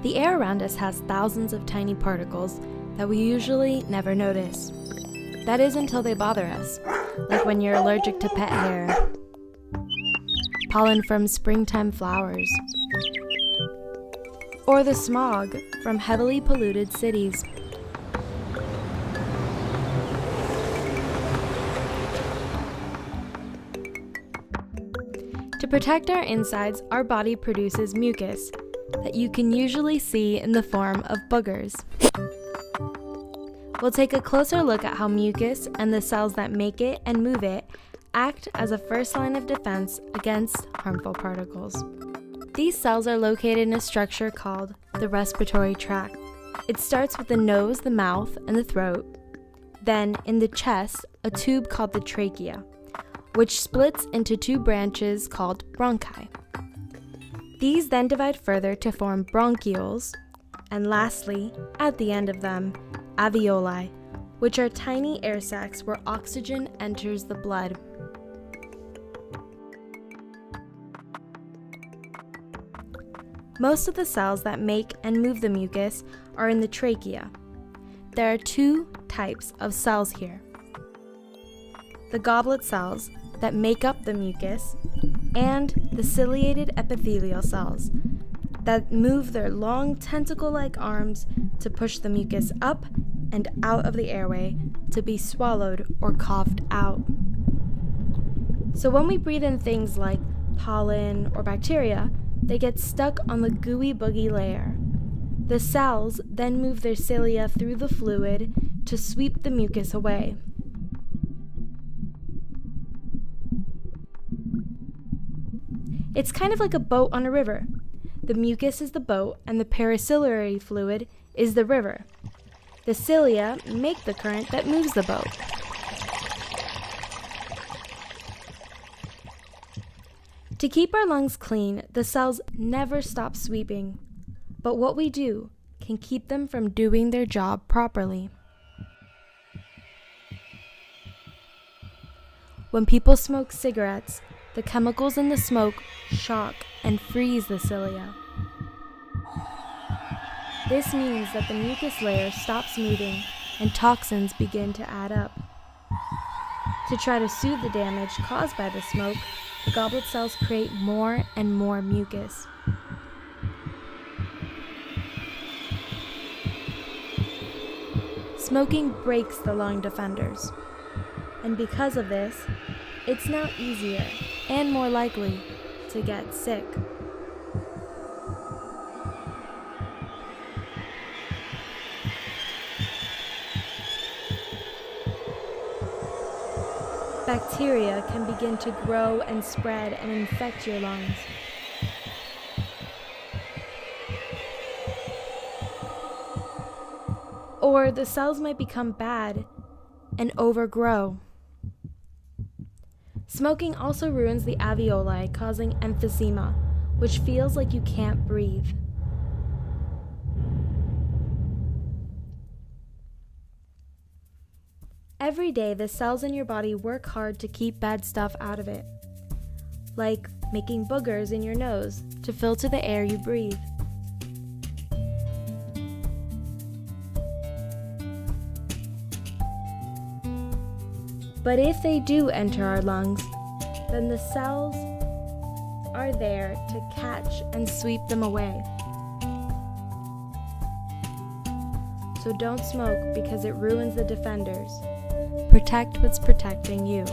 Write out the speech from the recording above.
The air around us has thousands of tiny particles that we usually never notice. That is until they bother us, like when you're allergic to pet hair, pollen from springtime flowers, or the smog from heavily polluted cities. To protect our insides, our body produces mucus that you can usually see in the form of boogers. We'll take a closer look at how mucus and the cells that make it and move it act as a first line of defense against harmful particles. These cells are located in a structure called the respiratory tract. It starts with the nose, the mouth, and the throat. Then, in the chest, a tube called the trachea, which splits into two branches called bronchi. These then divide further to form bronchioles, and lastly, at the end of them, alveoli, which are tiny air sacs where oxygen enters the blood. Most of the cells that make and move the mucus are in the trachea. There are two types of cells here: the goblet cells that make up the mucus, and the ciliated epithelial cells that move their long tentacle-like arms to push the mucus up and out of the airway to be swallowed or coughed out. So when we breathe in things like pollen or bacteria, they get stuck on the gooey boogie layer. The cells then move their cilia through the fluid to sweep the mucus away. It's kind of like a boat on a river. The mucus is the boat and the periciliary fluid is the river. The cilia make the current that moves the boat. To keep our lungs clean, the cells never stop sweeping, but what we do can keep them from doing their job properly. When people smoke cigarettes, the chemicals in the smoke shock and freeze the cilia. This means that the mucus layer stops moving and toxins begin to add up. To try to soothe the damage caused by the smoke, the goblet cells create more and more mucus. Smoking breaks the lung defenders, and because of this, it's now easier and more likely to get sick. Bacteria can begin to grow and spread and infect your lungs. Or the cells might become bad and overgrow. Smoking also ruins the alveoli, causing emphysema, which feels like you can't breathe. Every day, the cells in your body work hard to keep bad stuff out of it, like making boogers in your nose to filter the air you breathe. But if they do enter our lungs, then the cells are there to catch and sweep them away. So don't smoke because it ruins the defenders. Protect what's protecting you.